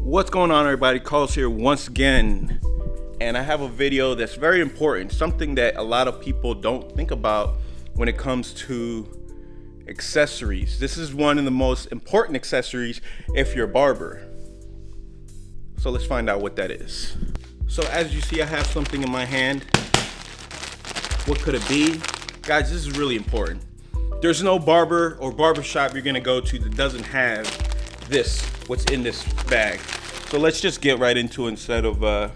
What's going on, everybody? Carlos here once again, and I have a video that's very important, something that a lot of people don't think about when it comes to accessories. This is one of the most important accessories if you're a barber. So let's find out what that is. So as you see, I have something in my hand. What could it be? Guys, this is really important. There's no barber or barbershop you're gonna go to that doesn't have this, what's in this bag. So let's just get right into it instead of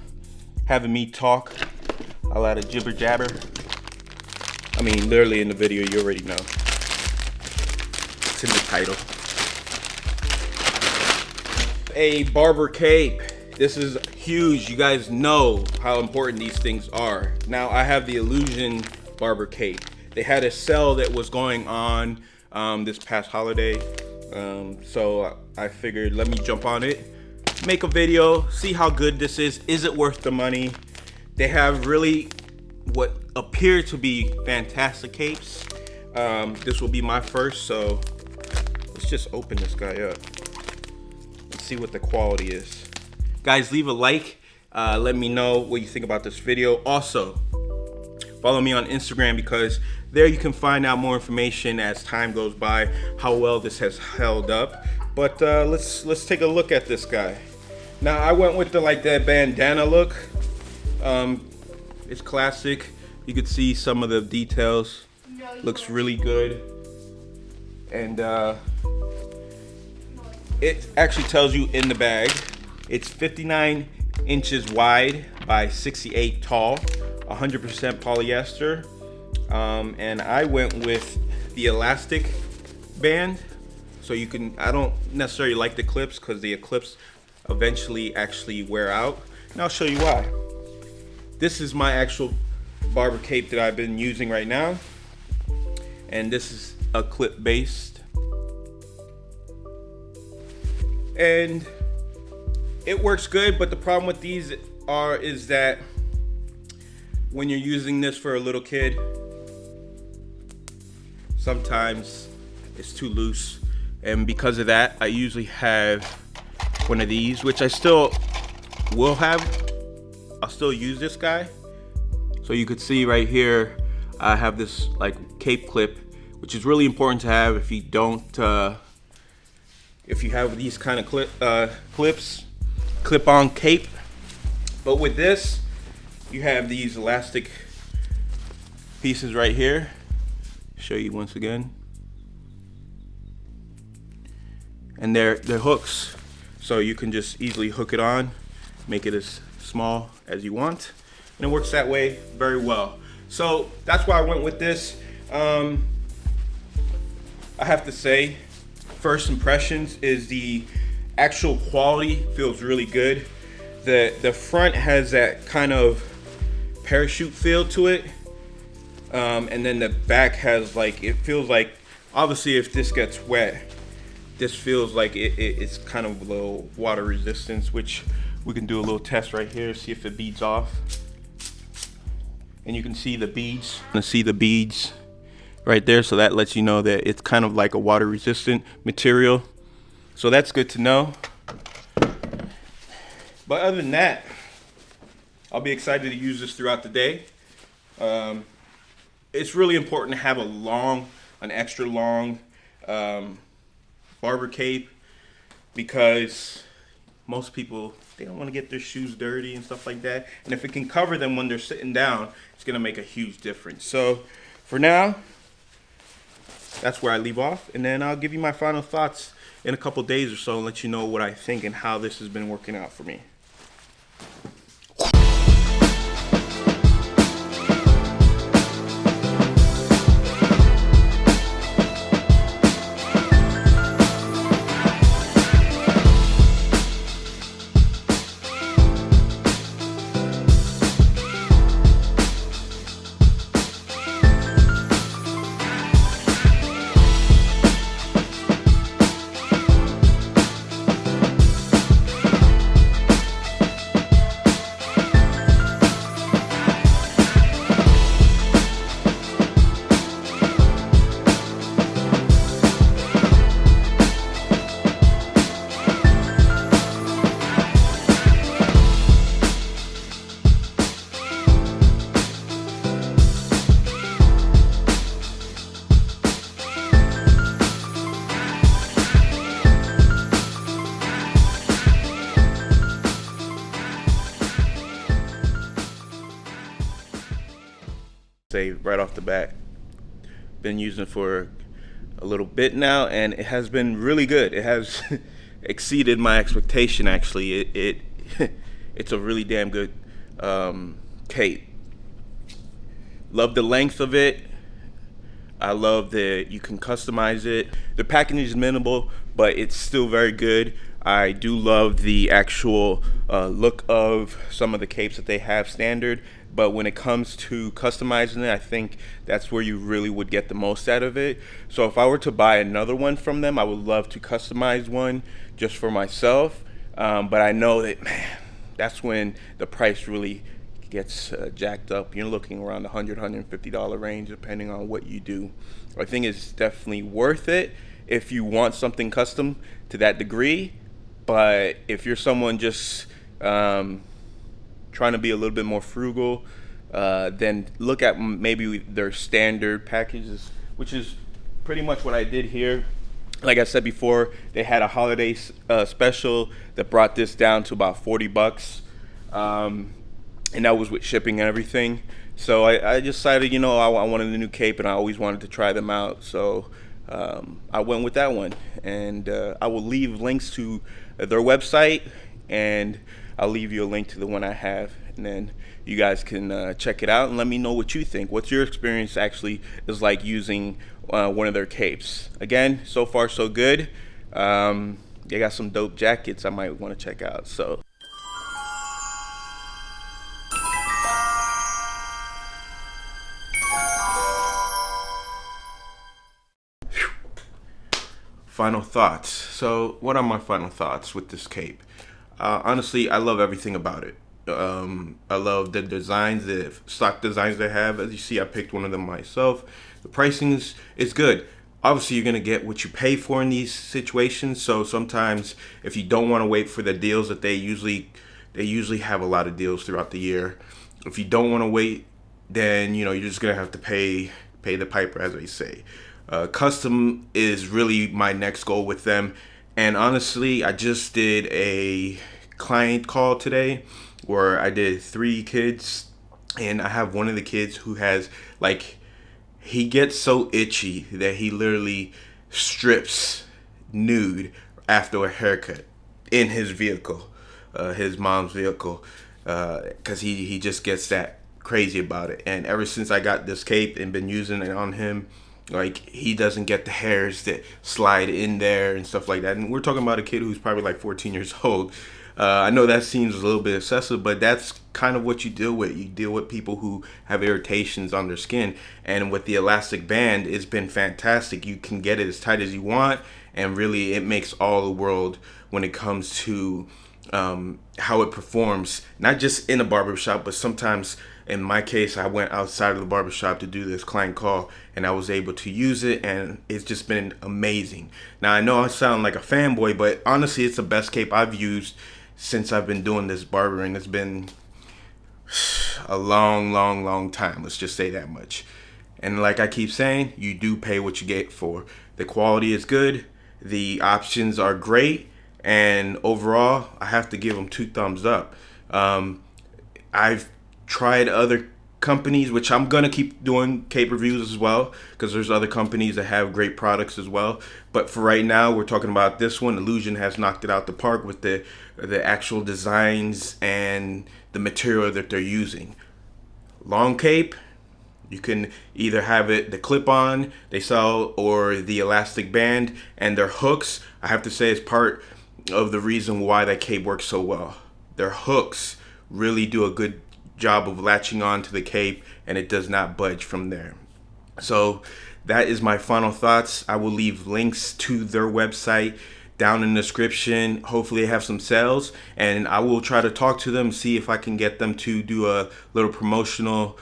having me talk a lot of jibber jabber. I mean, literally in the video, you already know. It's in the title. A Barber Cape. This is huge. You guys know how important these things are. Now I have the Illuzien Barber Cape. They had a sale that was going on this past holiday. So I figured, let me jump on it, make a video, see how good this is. Is it worth the money? They have really what appear to be fantastic capes. This will be my first, so let's just open this guy up and see what the quality is. Guys, leave a like. Let me know what you think about this video. Also, follow me on Instagram because there you can find out more information as time goes by, how well this has held up. But let's take a look at this guy. Now I went with that bandana look. It's classic. You could see some of the details. Looks really good. And it actually tells you in the bag. It's 59 inches wide by 68 tall, 100% polyester. And I went with the elastic band. So you can, I don't necessarily like the clips because the clips eventually actually wear out. And I'll show you why. This is my actual barber cape that I've been using right now. And this is a clip based. And it works good, but the problem with these is that when you're using this for a little kid, sometimes it's too loose. And because of that, I usually have one of these, which I still will have. I'll still use this guy. So you could see right here, I have this like cape clip, which is really important to have if you don't, if you have these kind of clips, clip-on cape. But with this, you have these elastic pieces right here. Show you once again. And they're hooks, so you can just easily hook it on, make it as small as you want, and it works that way very well. So that's why I went with this. I have to say, first impressions is the actual quality feels really good. The front has that kind of parachute feel to it, and then the back has it feels like, obviously if this gets wet, this feels like it's kind of a little water resistance, which we can do a little test right here, see if it beads off. And you can see the beads. Right there, so that lets you know that it's kind of like a water resistant material. So that's good to know. But other than that, I'll be excited to use this throughout the day. It's really important to have an extra long barber cape, because most people, they don't want to get their shoes dirty and stuff like that. And if it can cover them when they're sitting down, it's going to make a huge difference. So for now, that's where I leave off, and then I'll give you my final thoughts in a couple days or so and let you know what I think and how this has been working out for me. Say right off the bat, been using it for a little bit now, and it has been really good. It has exceeded my expectation. Actually, it's a really damn good cape. Love the length of it. I love that you can customize it. The packaging is minimal, but it's still very good. I do love the actual look of some of the capes that they have standard, but when it comes to customizing it, I think that's where you really would get the most out of it. So if I were to buy another one from them, I would love to customize one just for myself. But I know that, man, that's when the price really gets jacked up. You're looking around the $100, $150 range, depending on what you do. I think it's definitely worth it if you want something custom to that degree. But if you're someone just trying to be a little bit more frugal, then look at maybe their standard packages, which is pretty much what I did here. Like I said before, they had a holiday special that brought this down to about 40 bucks. And that was with shipping and everything. So I decided, you know, I wanted a new cape and I always wanted to try them out. So I went with that one. And I will leave links to their website, and I'll leave you a link to the one I have. And then you guys can check it out and let me know what you think. What's your experience actually is like using one of their capes? Again, so far so good. They got some dope jackets I might want to check out. So. Final thoughts. So what are my final thoughts with this cape? Honestly, I love everything about it. I love the designs, the stock designs they have. As you see, I picked one of them myself. The pricing is good. Obviously, you're gonna get what you pay for in these situations. So sometimes, if you don't want to wait for the deals that they usually have a lot of deals throughout the year. If you don't want to wait, then you know you're just gonna have to pay the piper, as they say. Custom is really my next goal with them. And honestly, I just did a client call today where I did 3 kids, and I have one of the kids who has, like, he gets so itchy that he literally strips nude after a haircut in his vehicle, his mom's vehicle, because he just gets that crazy about it. And ever since I got this cape and been using it on him, like, he doesn't get the hairs that slide in there and stuff like that. And we're talking about a kid who's probably like 14 years old. I know that seems a little bit excessive, but that's kind of what you deal with. You deal with people who have irritations on their skin. And with the elastic band, it's been fantastic. You can get it as tight as you want, and really it makes all the world when it comes to how it performs, not just in a barber shop, but sometimes in my case, I went outside of the barbershop to do this client call, and I was able to use it, and it's just been amazing. Now, I know I sound like a fanboy, but honestly, it's the best cape I've used since I've been doing this barbering. It's been a long time, let's just say that much. And like I keep saying, you do pay what you get for. The quality is good, the options are great, and overall, I have to give them 2 thumbs up. I've tried other companies, which I'm gonna keep doing cape reviews as well, because there's other companies that have great products as well. But for right now, we're talking about this one. Illuzien has knocked it out the park with the actual designs and the material that they're using. Long cape, you can either have it the clip-on they sell or the elastic band, and their hooks, I have to say, is part of the reason why that cape works so well. Their hooks really do a good job of latching on to the cape, and it does not budge from there. So that is my final thoughts. I will leave links to their website down in the description. Hopefully they have some sales, and I will try to talk to them, see if I can get them to do a little promotional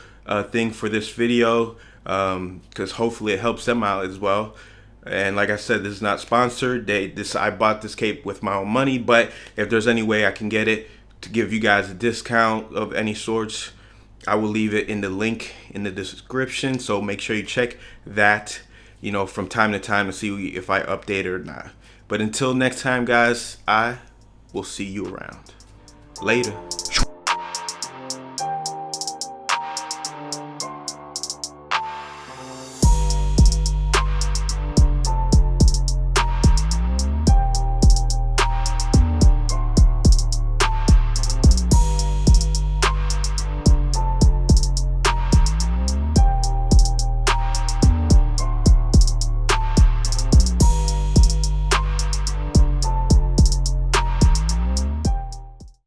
thing for this video, because hopefully it helps them out as well. And like I said, this is not sponsored. I bought this cape with my own money, but if there's any way I can get it to give you guys a discount of any sorts, I will leave it in the link in the description. So make sure you check that, you know, from time to time to see if I update it or not. But until next time, guys, I will see you around. Later.